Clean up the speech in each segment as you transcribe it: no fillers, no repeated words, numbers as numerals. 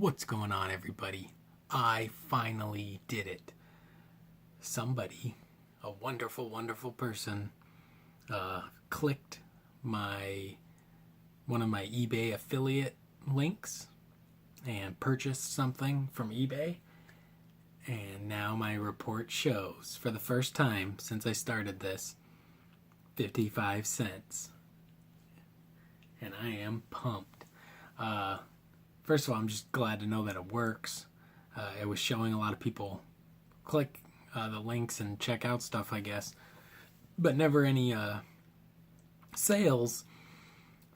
What's going on, everybody? I finally did it. Somebody, a wonderful, wonderful person, clicked one of my eBay affiliate links and purchased something from eBay. And now my report shows, for the first time since I started this, 55 cents. And I am pumped. First of all, I'm just glad to know that it works. It was showing a lot of people click the links and check out stuff, I guess, but never any sales.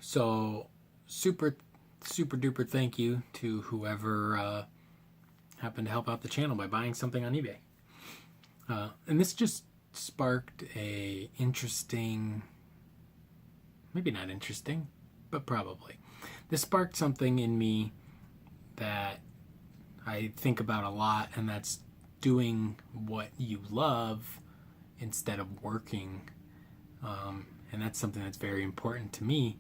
So super duper thank you to whoever happened to help out the channel by buying something on eBay. And this just sparked a interesting, maybe not interesting, but probably. This sparked something in me that I think about a lot, and that's doing what you love instead of working. And that's something that's very important to me,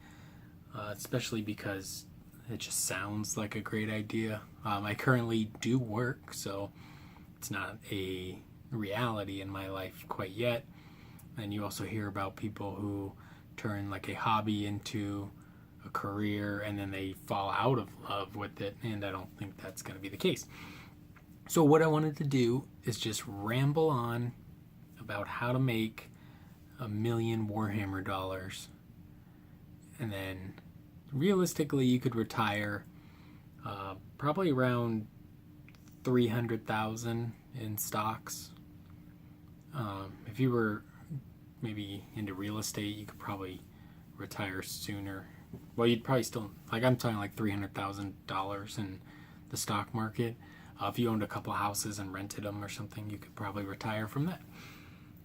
especially because it just sounds like a great idea. I currently do work, so it's not a reality in my life quite yet. And you also hear about people who turn like a hobby into a career and then they fall out of love with it, and I don't think that's going to be the case. So what I wanted to do is just ramble on about how to make $1 million Warhammer dollars, and then realistically you could retire probably around 300,000 in stocks. If you were maybe into real estate, you could probably retire sooner. Well, you'd probably still, like, I'm talking like $300,000 in the stock market. If you owned a couple houses and rented them or something, you could probably retire from that.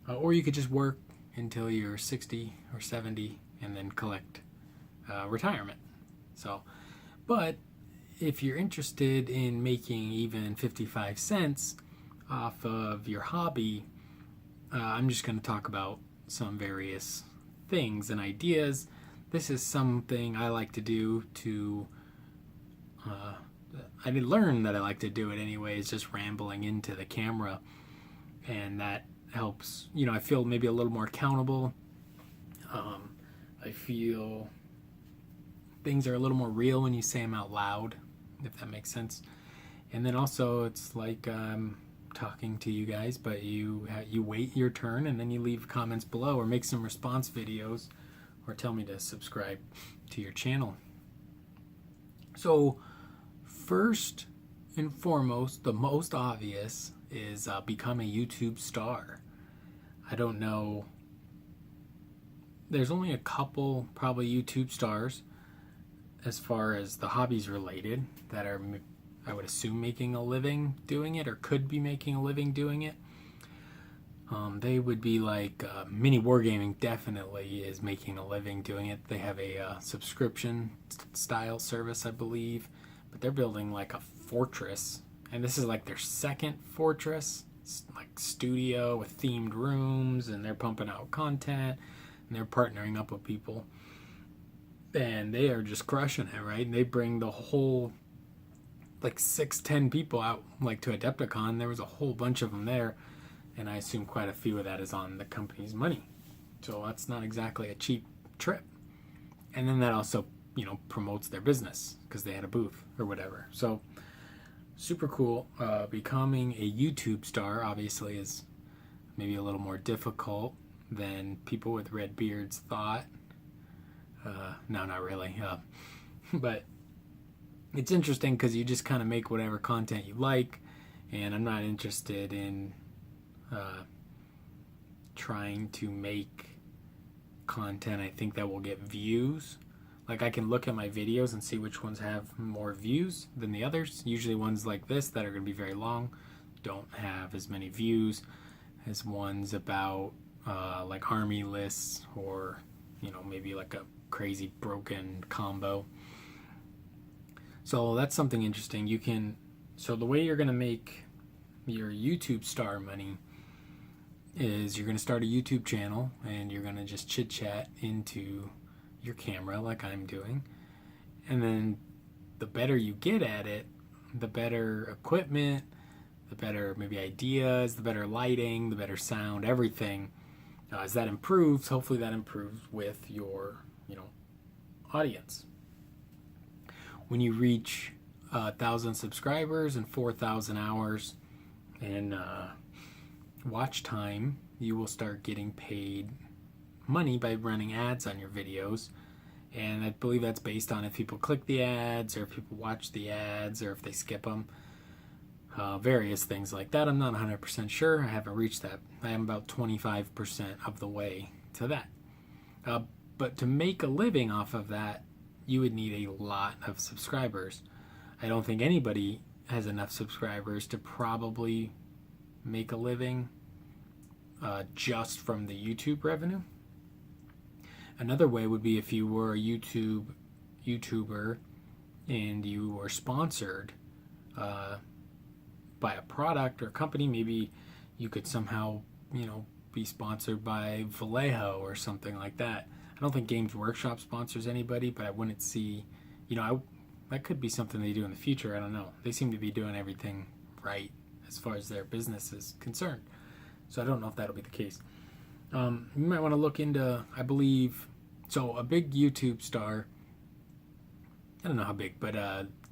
Or you could just work until you're 60 or 70 and then collect retirement. So, but if you're interested in making even 55 cents off of your hobby, I'm just going to talk about some various things and ideas. This is something I like to do to, I did learn that I like to do it anyways, just rambling into the camera, and that helps, I feel maybe a little more accountable. I feel things are a little more real when you say them out loud, if that makes sense. And then also it's like talking to you guys, but you wait your turn and then you leave comments below or make some response videos or tell me to subscribe to your channel. So first and foremost, the most obvious is become a YouTube star. I don't know, there's only a couple probably YouTube stars as far as the hobbies related that are, I would assume, making a living doing it or could be making a living doing it. They would be like Mini Wargaming definitely is making a living doing it. They have a subscription style service, I believe, but they're building like a fortress, and this is like their second fortress, like studio with themed rooms, and they're pumping out content and they're partnering up with people, and they are just crushing it, right? And they bring the whole like 6-10 people out like to Adepticon. There was a whole bunch of them there, and I assume quite a few of that is on the company's money. So that's not exactly a cheap trip. And then that also, promotes their business because they had a booth or whatever. So super cool. Becoming a YouTube star obviously is maybe a little more difficult than people with red beards thought. No, not really. But it's interesting because you just kind of make whatever content you like, and I'm not interested in trying to make content I think that will get views. Like, I can look at my videos and see which ones have more views than the others. Usually ones like this that are going to be very long don't have as many views as ones about like army lists or maybe like a crazy broken combo. So that's something interesting. So the way you're going to make your YouTube star money is you're going to start a YouTube channel and you're going to just chit chat into your camera like I'm doing, and then the better you get at it, the better equipment, the better maybe ideas, the better lighting, the better sound, everything. As that improves, hopefully that improves with your, audience. When you reach 1,000 subscribers and 4,000 hours in watch time, you will start getting paid money by running ads on your videos. And I believe that's based on if people click the ads, or if people watch the ads, or if they skip them. Various things like that. I'm not 100% sure. I haven't reached that. I am about 25% of the way to that. But to make a living off of that, you would need a lot of subscribers. I don't think anybody has enough subscribers to probably make a living just from the YouTube revenue. Another way would be if you were a YouTuber and you were sponsored by a product or company. Maybe you could somehow, be sponsored by Vallejo or something like that. I don't think Games Workshop sponsors anybody, but I wouldn't see, that could be something they do in the future. I don't know. They seem to be doing everything right as far as their business is concerned. So I don't know if that'll be the case. You might want to look into, I believe, so a big YouTube star, I don't know how big, but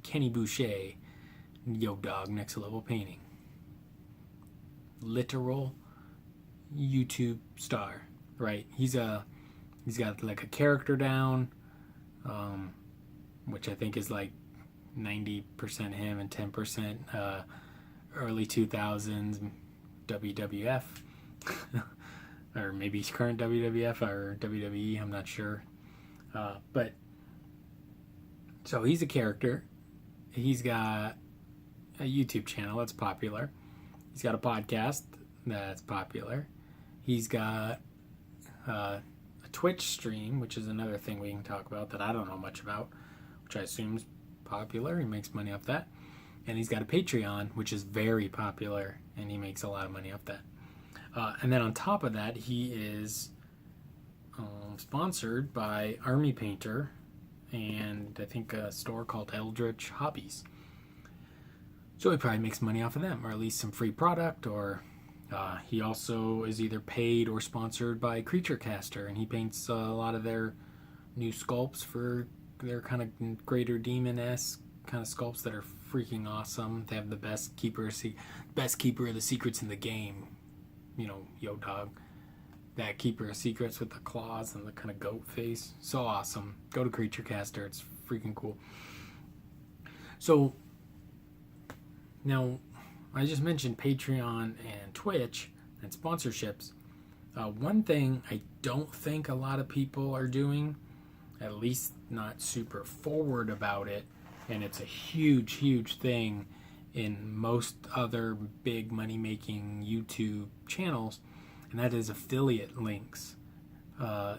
Kenny Boucher, Yo Dog, Next Level Painting. Literal YouTube star, right? He's got like a character down, which I think is like 90% him and 10% early 2000s WWF. Or maybe current WWF or WWE, I'm not sure. But so he's a character. He's got a YouTube channel that's popular. He's got a podcast that's popular. He's got a Twitch stream, which is another thing we can talk about that I don't know much about, which I assume is popular. He makes money off that. And he's got a Patreon, which is very popular, and he makes a lot of money off that. And then on top of that, he is sponsored by Army Painter and I think a store called Eldritch Hobbies. So he probably makes money off of them, or at least some free product, or he also is either paid or sponsored by Creature Caster, and he paints a lot of their new sculpts for their kind of greater demon-esque kind of sculpts that are freaking awesome. They have the best keeper of the secrets in the game. Yo Dog, that keeper of secrets with the claws and the kind of goat face. So awesome. Go to Creature Caster. It's freaking cool. So now I just mentioned Patreon and Twitch and sponsorships. One thing I don't think a lot of people are doing, at least not super forward about it, and it's a huge, huge thing in most other big money-making YouTube channels, and that is affiliate links.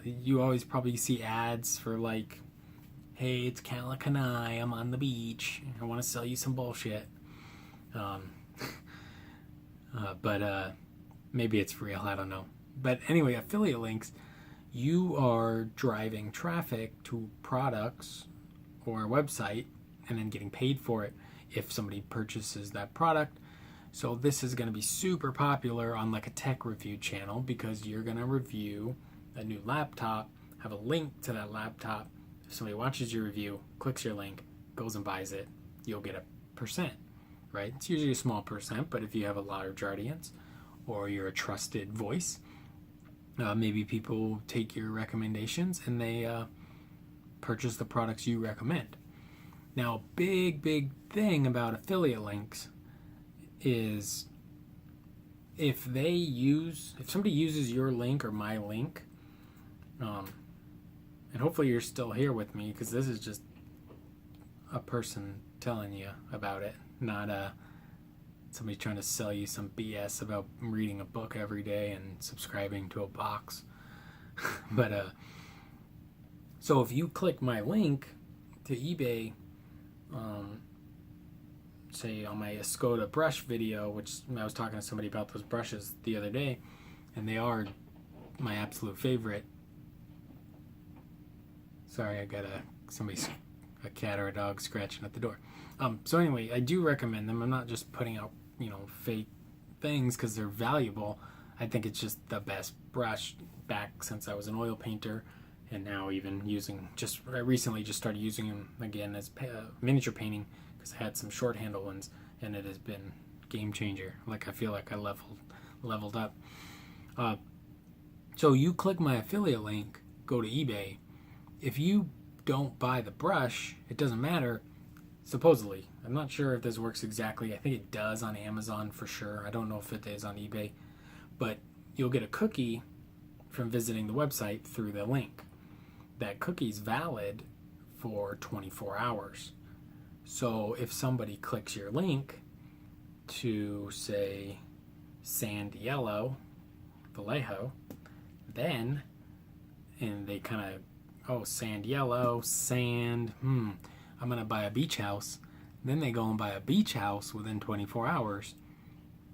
You always probably see ads for like, hey, it's Calicanai, I'm on the beach, I want to sell you some bullshit. But maybe it's real, I don't know. But anyway, affiliate links, you are driving traffic to products or a website and then getting paid for it if somebody purchases that product. So this is going to be super popular on like a tech review channel, because you're going to review a new laptop, have a link to that laptop. If somebody watches your review, clicks your link, goes and buys it, you'll get a percent, right? It's usually a small percent, but if you have a large audience or you're a trusted voice, maybe people take your recommendations and they purchase the products you recommend. Now, big thing about affiliate links is if somebody uses your link or my link, and hopefully you're still here with me, because this is just a person telling you about it, not somebody trying to sell you some BS about reading a book every day and subscribing to a box. But so if you click my link to eBay, say on my Escoda brush video, which I was talking to somebody about those brushes the other day, and they are my absolute favorite. Sorry, I a cat or a dog scratching at the door. So anyway, I do recommend them. I'm not just putting out, fake things because they're valuable. I think it's just the best brush back since I was an oil painter, and now even I recently just started using them again as miniature painting because I had some short handle ones, and it has been game changer. Like I feel like I leveled up. So you click my affiliate link, go to eBay. If you don't buy the brush, it doesn't matter. Supposedly, I'm not sure if this works exactly. I think it does on Amazon for sure. I don't know if it is on eBay, but you'll get a cookie from visiting the website through the link. That cookie's valid for 24 hours. So if somebody clicks your link to say sand yellow, Vallejo, then, and they kind of, sand yellow, sand, I'm going to buy a beach house. Then they go and buy a beach house within 24 hours.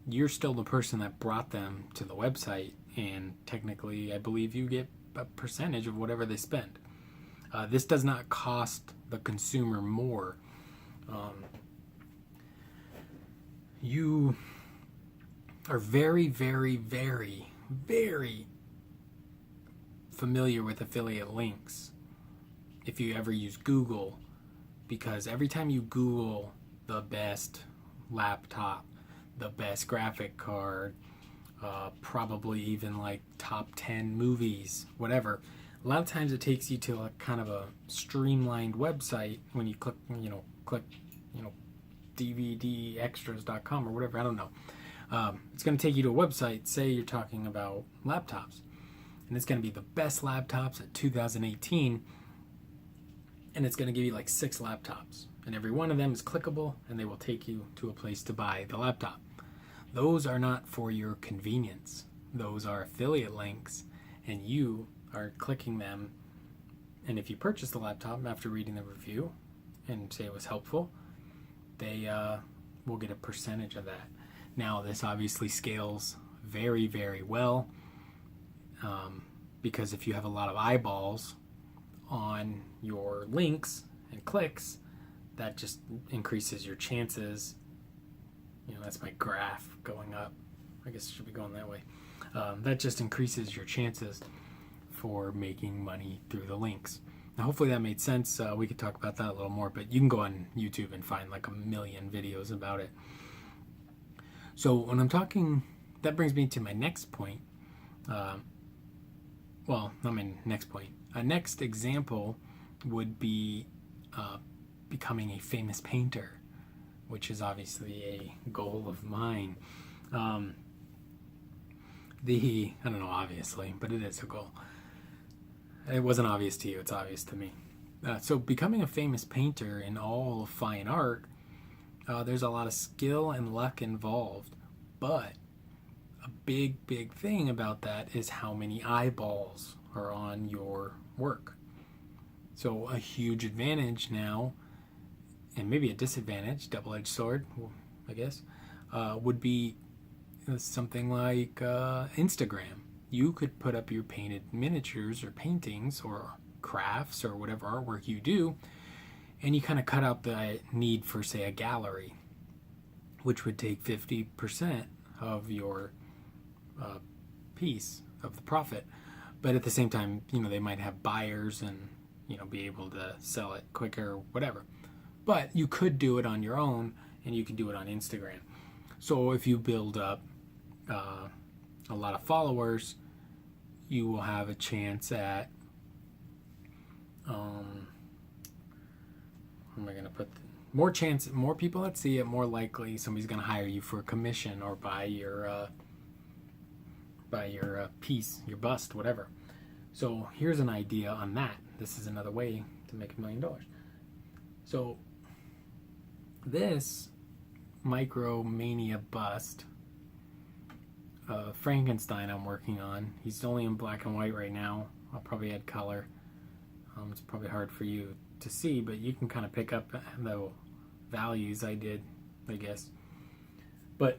You're still the person that brought them to the website, and technically, I believe you get a percentage of whatever they spend. This does not cost the consumer more. You are very, very, very, very familiar with affiliate links if you ever use Google, because every time you Google the best laptop, the best graphic card, probably even like top 10 movies, whatever, a lot of times it takes you to a kind of a streamlined website when you click dvdextras.com or whatever, I don't know. It's going to take you to a website, say you're talking about laptops, and it's going to be the best laptops at 2018, and it's going to give you like 6 laptops, and every one of them is clickable, and they will take you to a place to buy the laptop. Those are not for your convenience. Those are affiliate links, and you are clicking them, and if you purchase the laptop after reading the review and say it was helpful, they will get a percentage of that. Now, this obviously scales very, very well, because if you have a lot of eyeballs on your links and clicks, that just increases your chances. That's my graph going up. I guess it should be going that way. That just increases your chances for making money through the links. Now, hopefully that made sense. We could talk about that a little more, but you can go on YouTube and find like a million videos about it. So when I'm talking, that brings me to my next point. Not my next point. A next example would be becoming a famous painter, which is obviously a goal of mine. I don't know, obviously, but it is a goal. It wasn't obvious to you, it's obvious to me. So becoming a famous painter in all of fine art, there's a lot of skill and luck involved, but a big, big thing about that is how many eyeballs are on your work. So a huge advantage now, and maybe a disadvantage, double-edged sword, I guess, would be something like Instagram. You could put up your painted miniatures or paintings or crafts or whatever artwork you do, and you kind of cut out the need for, say, a gallery, which would take 50% of your piece of the profit. But at the same time, they might have buyers and, be able to sell it quicker or whatever. But you could do it on your own, and you can do it on Instagram. So if you build up a lot of followers, you will have a chance at, how am I going to put more people that see it, more likely somebody's going to hire you for a commission or buy your piece, your bust, whatever. So here's an idea on that. This is another way to make $1 million. So this Micromania bust, Frankenstein I'm working on. He's only in black and white right now. I'll probably add color. It's probably hard for you to see, but you can kind of pick up the values I did, I guess. But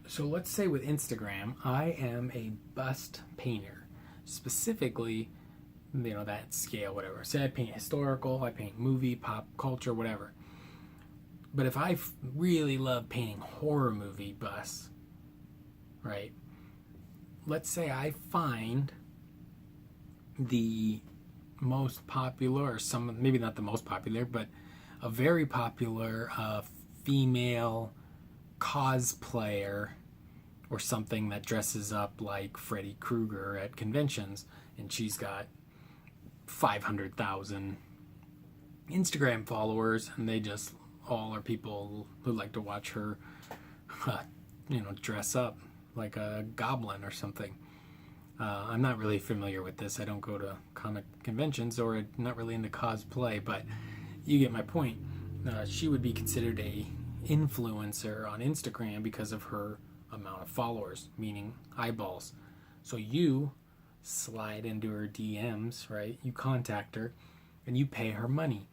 so let's say with Instagram, I am a bust painter. Specifically, that scale, whatever. Say I paint historical, I paint movie, pop culture, whatever. But if I really love painting horror movie busts, right? Let's say I find the most popular, or maybe not the most popular, but a very popular female cosplayer or something that dresses up like Freddy Krueger at conventions, and she's got 500,000 Instagram followers, and they just all are people who like to watch her, dress up like a goblin or something. I'm not really familiar with this. I don't go to comic conventions, or I'm not really into cosplay, but you get my point. She would be considered a influencer on Instagram because of her amount of followers, meaning eyeballs. So you slide into her DMs, right? You contact her and you pay her money.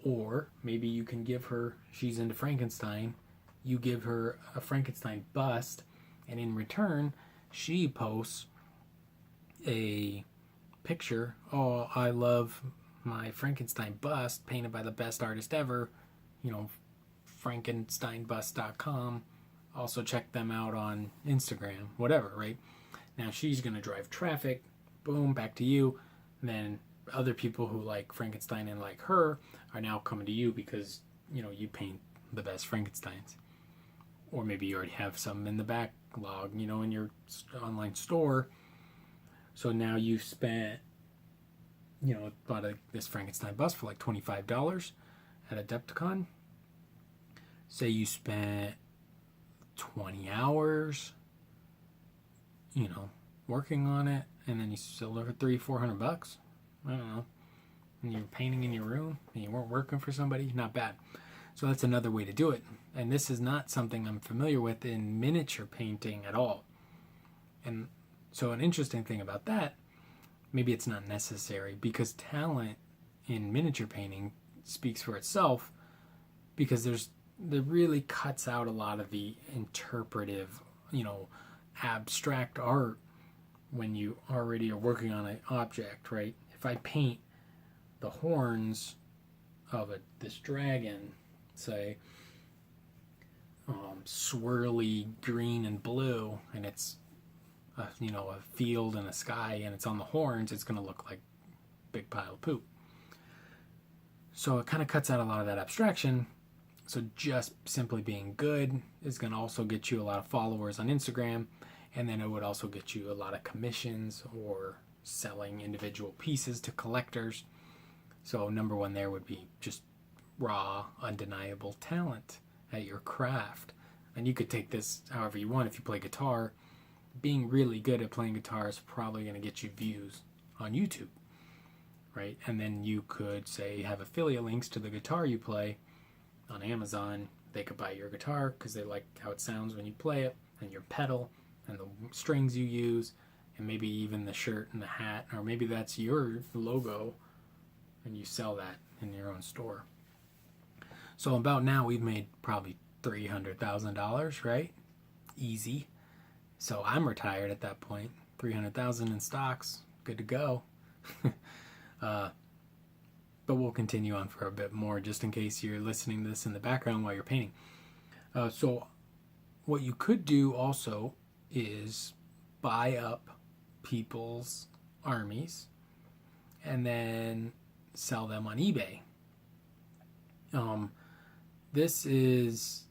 Or maybe you can give her, she's into Frankenstein, you give her a Frankenstein bust, and in return, she posts a picture. Oh, I love my Frankenstein bust painted by the best artist ever, frankensteinbust.com. Also check them out on Instagram, whatever, right? Now she's going to drive traffic, boom, back to you. And then other people who like Frankenstein and like her are now coming to you because, you paint the best Frankensteins. Or maybe you already have some in the backlog, in your online store. So now you've spent, bought this Frankenstein bust for like $25 at Adepticon. Say you spent 20 hours, working on it, and then you sold it for $300-400. I don't know. And you're painting in your room, and you weren't working for somebody. Not bad. So that's another way to do it. And this is not something I'm familiar with in miniature painting at all. And so an interesting thing about that, maybe it's not necessary, because talent in miniature painting speaks for itself, because it really cuts out a lot of the interpretive, abstract art when you already are working on an object, right? If I paint the horns of this dragon, say, swirly green and blue, and it's a field and a sky, and it's on the horns, it's going to look like a big pile of poop. So it kind of cuts out a lot of that abstraction. So just simply being good is going to also get you a lot of followers on Instagram, and then it would also get you a lot of commissions or selling individual pieces to collectors. So number one there would be just raw, undeniable talent at your craft. And you could take this however you want. If you play guitar, being really good at playing guitar is probably going to get you views on YouTube, right? And then you could, say, have affiliate links to the guitar you play on Amazon. They could buy your guitar because they like how it sounds when you play it, and your pedal, and the strings you use, and maybe even the shirt and the hat, or maybe that's your logo, and you sell that in your own store. So about now we've made probably $300,000, right? Easy. So I'm retired at that point. $300,000 in stocks, good to go. But we'll continue on for a bit more, just in case you're listening to this in the background while you're painting. So what you could do also is buy up people's armies and then sell them on eBay. This is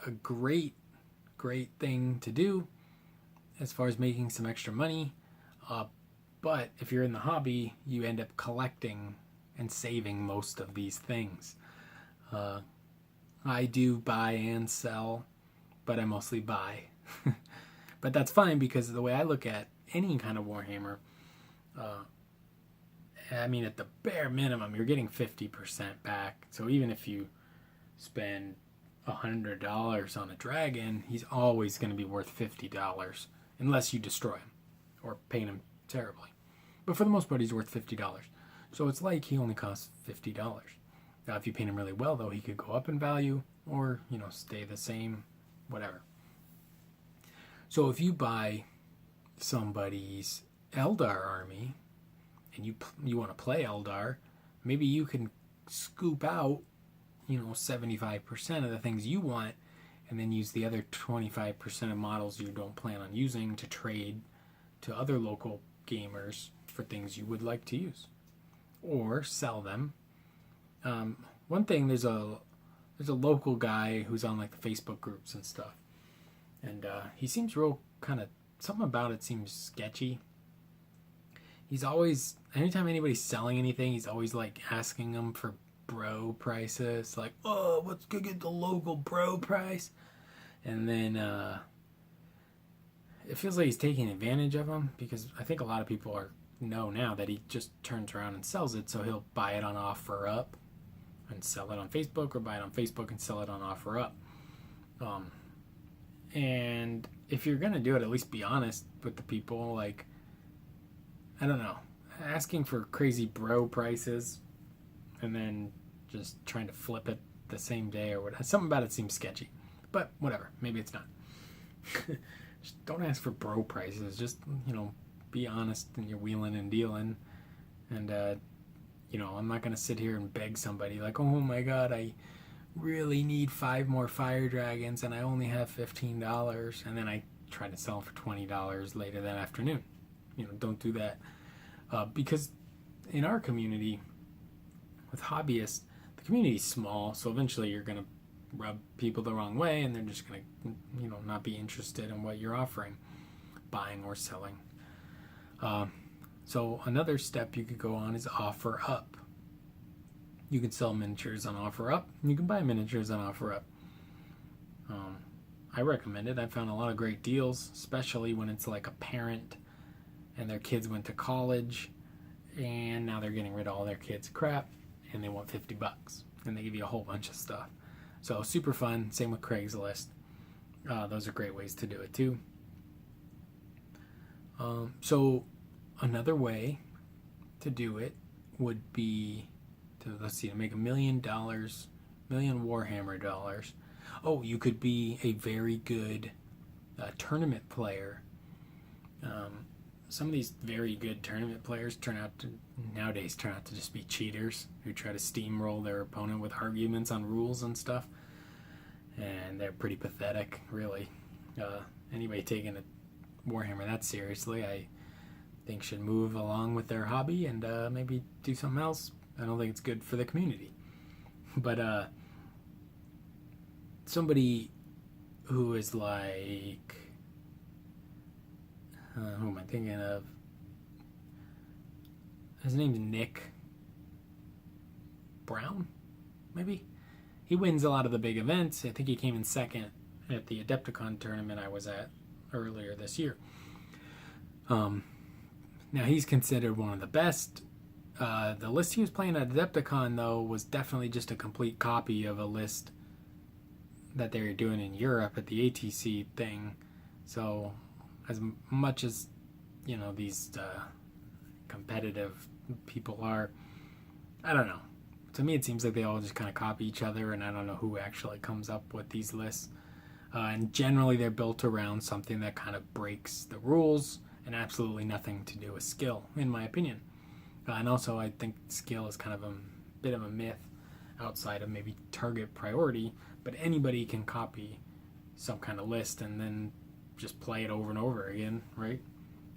a great thing to do as far as making some extra money. But if you're in the hobby, you end up collecting and saving most of these things. I do buy and sell, but I mostly buy. But that's fine, because the way I look at any kind of Warhammer, at the bare minimum, you're getting 50% back. So even if you spend $100 on a dragon, he's always going to be worth $50, unless you destroy him or paint him terribly. But for the most part, he's worth $50. So it's like he only costs $50. Now, if you paint him really well, though, he could go up in value or, stay the same, whatever. So if you buy somebody's Eldar army and you want to play Eldar, maybe you can scoop out 75% of the things you want, and then use the other 25% of models you don't plan on using to trade to other local gamers for things you would like to use, or sell them. One thing, there's a local guy who's on like the Facebook groups and stuff, and he seems real kind of, something about it seems sketchy. He's always, anytime anybody's selling anything, he's always like asking them for bro prices, like, oh, let's go get the local bro price. And then it feels like he's taking advantage of them, because I think a lot of people know now that he just turns around and sells it. So he'll buy it on OfferUp and sell it on Facebook, or buy it on Facebook and sell it on OfferUp. And if you're gonna do it, at least be honest with the people. Like, I don't know, asking for crazy bro prices and then just trying to flip it the same day or whatever. Something about it seems sketchy, but whatever. Maybe it's not. Just don't ask for bro prices. Just, be honest in your wheeling and dealing. And, I'm not going to sit here and beg somebody like, oh my God, I really need 5 more fire dragons and I only have $15. And then I try to sell them for $20 later that afternoon. Don't do that. Because in our community, with hobbyists, the community's small, so eventually you're going to rub people the wrong way, and they're just going to, not be interested in what you're offering, buying or selling. So another step you could go on is OfferUp. You can sell miniatures on OfferUp, and you can buy miniatures on OfferUp. I recommend it. I found a lot of great deals, especially when it's like a parent and their kids went to college, and now they're getting rid of all their kids' crap, and they want $50, and they give you a whole bunch of stuff. So super fun. Same with Craigslist. Those are great ways to do it too. So another way to do it would be to make $1 million Warhammer dollars. Oh, you could be a very good tournament player. Some of these very good tournament players nowadays turn out to just be cheaters who try to steamroll their opponent with arguments on rules and stuff. And they're pretty pathetic, really. Anybody taking a Warhammer that seriously, I think should move along with their hobby and maybe do something else. I don't think it's good for the community. But somebody who is like, who am I thinking of? His name's Nick Brown, maybe? He wins a lot of the big events. I think he came in second at the Adepticon tournament I was at earlier this year. Now, he's considered one of the best. The list he was playing at Adepticon, though, was definitely just a complete copy of a list that they were doing in Europe at the ATC thing. So, as much as, these competitive people are, I don't know. To me, it seems like they all just kind of copy each other, and I don't know who actually comes up with these lists. And generally, they're built around something that kind of breaks the rules and absolutely nothing to do with skill, in my opinion. And also, I think skill is kind of a bit of a myth outside of maybe target priority, but anybody can copy some kind of list and then just play it over and over again, right?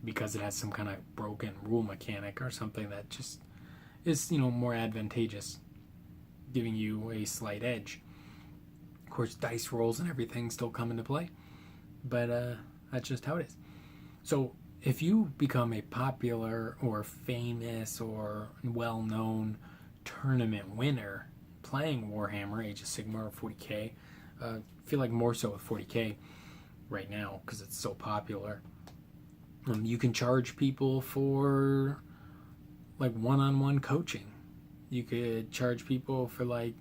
Because it has some kind of broken rule mechanic or something that just is, more advantageous, giving you a slight edge. Of course, dice rolls and everything still come into play, but that's just how it is. So if you become a popular or famous or well-known tournament winner playing Warhammer, Age of Sigmar, or 40k, I feel like more so with 40k right now because it's so popular, you can charge people for like one-on-one coaching. You could charge people for like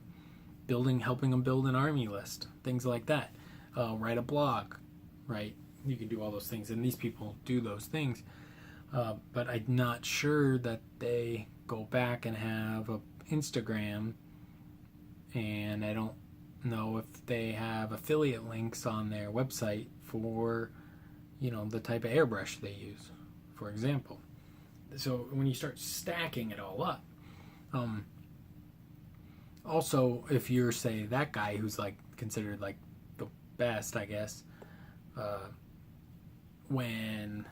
helping them build an army list, things like that. Write a blog, right? You can do all those things, and these people do those things. But I'm not sure that they go back and have an Instagram, and I don't know if they have affiliate links on their website for, the type of airbrush they use, for example. So when you start stacking it all up, also if you're, say, that guy who's like considered like the best, I guess, when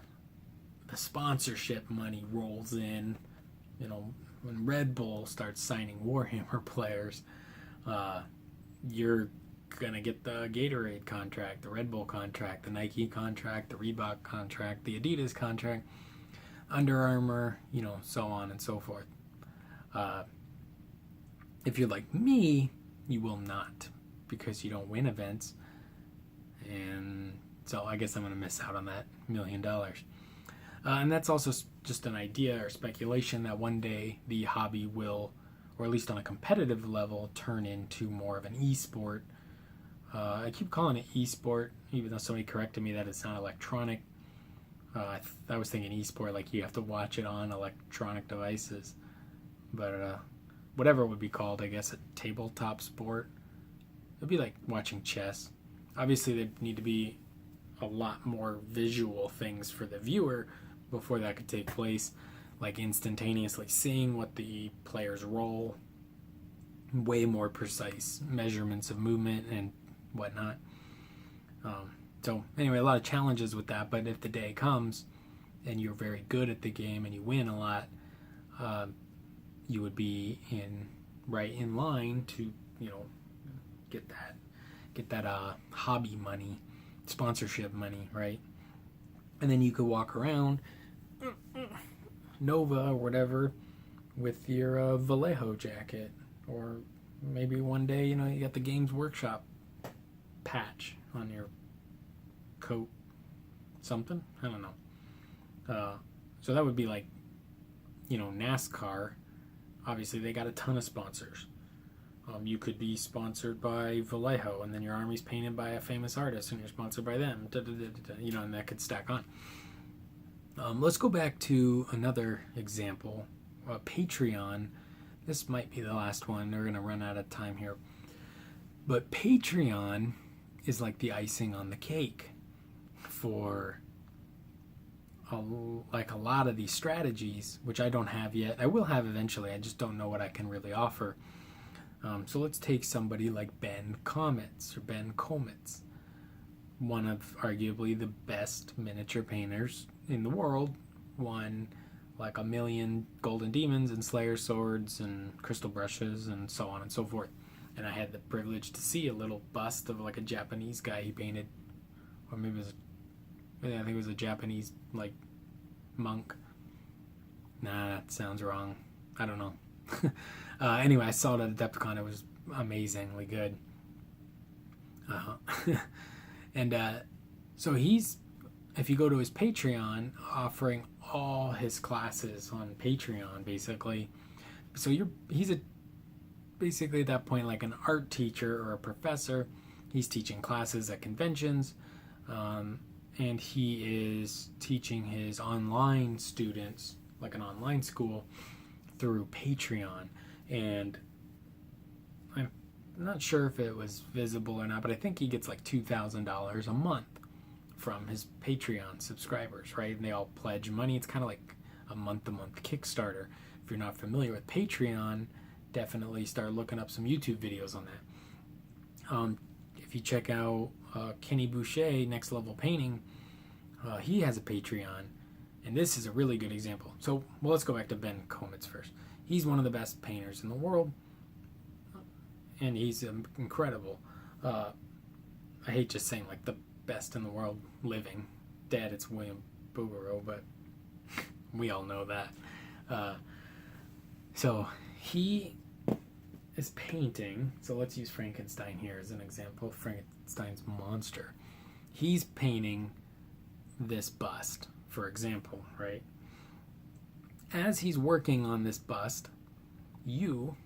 the sponsorship money rolls in, when Red Bull starts signing Warhammer players, you're gonna get the Gatorade contract, the Red Bull contract, the Nike contract, the Reebok contract, the Adidas contract, Under Armour, so on and so forth. If you're like me, you will not, because you don't win events, and so I guess I'm gonna miss out on that $1 million. And that's also just an idea or speculation that one day the hobby will, or at least on a competitive level, turn into more of an e-sport. I keep calling it e-sport, even though somebody corrected me that it's not electronic. I was thinking e-sport, like you have to watch it on electronic devices. But whatever it would be called, I guess a tabletop sport. It'd be like watching chess. Obviously, there'd need to be a lot more visual things for the viewer before that could take place, like instantaneously seeing what the players roll, way more precise measurements of movement and whatnot. So anyway, a lot of challenges with that, but if the day comes and you're very good at the game and you win a lot, you would be right in line to get that hobby money, sponsorship money, right? And then you could walk around Nova or whatever with your Vallejo jacket, or maybe one day you got the Games Workshop patch on your coat, something, I don't know. So that would be like NASCAR. Obviously they got a ton of sponsors. You could be sponsored by Vallejo, and then your Army's painted by a famous artist, and you're sponsored by them. And that could stack on. Let's go back to another example. Patreon. This might be the last one. We're going to run out of time here. But Patreon is like the icing on the cake for a lot of these strategies, which I don't have yet. I will have eventually. I just don't know what I can really offer. So let's take somebody like Ben Comets, one of arguably the best miniature painters in the world. Won like 1 million golden demons and slayer swords and crystal brushes and so on and so forth. And I had the privilege to see a little bust of like a Japanese guy he painted, or maybe I think it was a Japanese like monk. Nah, that sounds wrong. I don't know. Anyway, I saw it at Adepticon. It was amazingly good. And so he's, if you go to his Patreon, offering all his classes on Patreon, basically. So he's basically at that point like an art teacher or a professor. He's teaching classes at conventions, and he is teaching his online students, like an online school, through Patreon. And I'm not sure if it was visible or not, but I think he gets like $2,000 a month from his Patreon subscribers, right? And they all pledge money. It's kind of like a month-to-month Kickstarter. If you're not familiar with Patreon, definitely start looking up some YouTube videos on that. If you check out Kenny Boucher, Next Level Painting, he has a Patreon, and this is a really good example. So, let's go back to Ben Comets first. He's one of the best painters in the world, and he's incredible. I hate just saying like the best in the world living. Dead, it's William Boucher, but we all know that. So he is painting. So let's use Frankenstein here as an example. Frankenstein's monster. He's painting this bust, for example, right? As he's working on this bust, you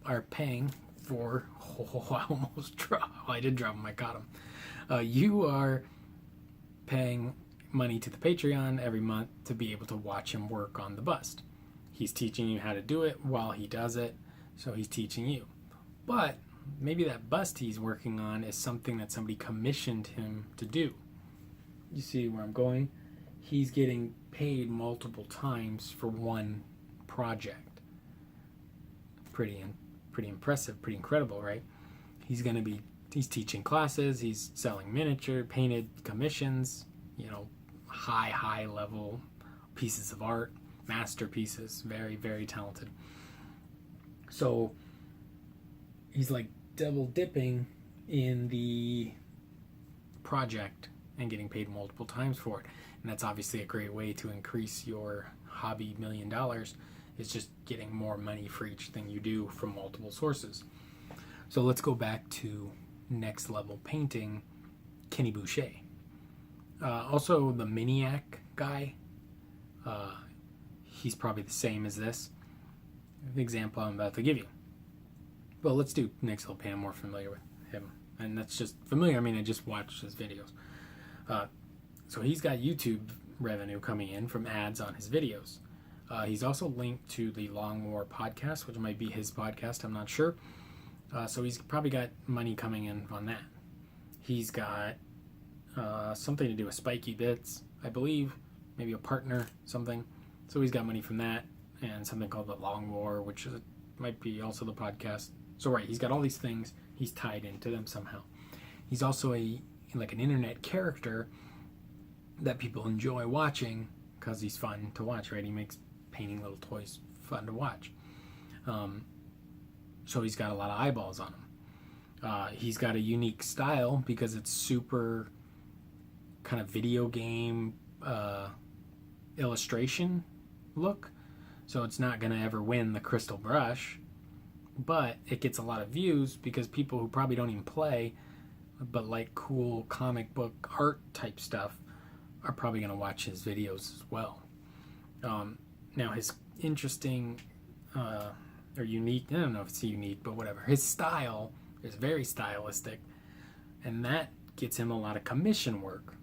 are paying for... I almost dropped. I did drop him. I caught him. You are paying money to the Patreon every month to be able to watch him work on the bust. He's teaching you how to do it while he does it, so he's teaching you. But maybe that bust he's working on is something that somebody commissioned him to do. You see where I'm going? he's getting paid multiple times for one project. Pretty impressive, pretty incredible, right? He's teaching classes, he's selling miniature, painted commissions, high level pieces of art, masterpieces, very, very talented. So he's like double dipping in the project and getting paid multiple times for it. And that's obviously a great way to increase your hobby $1 million, is just getting more money for each thing you do from multiple sources. So let's go back to next level painting, Kenny Boucher. Also the Miniac guy, he's probably the same as this, the example I'm about to give you. But let's do next level paint. I'm more familiar with him. And that's just familiar, I mean, I just watched his videos. So he's got YouTube revenue coming in from ads on his videos. He's also linked to the Long War podcast, which might be his podcast, I'm not sure. So he's probably got money coming in on that. He's got something to do with spiky bits, I believe, maybe a partner, something. So he's got money from that, and something called the Long War, which might be also the podcast. So right, he's got all these things. He's tied into them somehow. He's also an internet character that people enjoy watching because he's fun to watch, right? He makes painting little toys fun to watch. So he's got a lot of eyeballs on him. He's got a unique style because it's super kind of video game illustration look. So it's not going to ever win the Crystal Brush, but it gets a lot of views because people who probably don't even play but like cool comic book art type stuff are probably going to watch his videos as well. Now his interesting or unique, I don't know if it's unique, but whatever, his style is very stylistic, and that gets him a lot of commission work.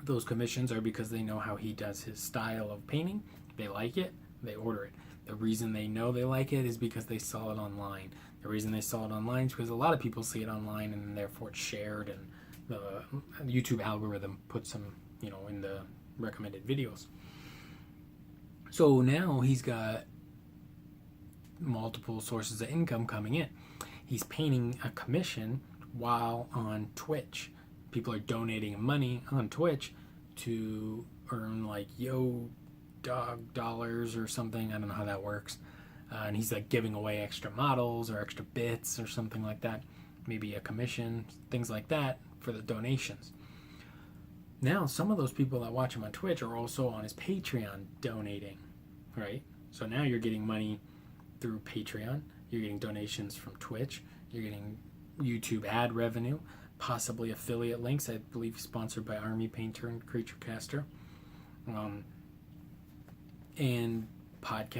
Those commissions are because they know how he does his style of painting, they like it, they order it. The reason they know they like it is because they saw it online. The reason they saw it online is because a lot of people see it online, and therefore it's shared, and the YouTube algorithm puts them, in the recommended videos. So now he's got multiple sources of income coming in. He's painting a commission while on Twitch. People are donating money on Twitch to earn dog dollars or something. I don't know how that works. And he's giving away extra models or extra bits or something like that. Maybe a commission, things like that for the donations. Now, some of those people that watch him on Twitch are also on his Patreon donating, right? So now you're getting money through Patreon. You're getting donations from Twitch. You're getting YouTube ad revenue, possibly affiliate links. I believe sponsored by Army Painter and Creature Caster. And podcast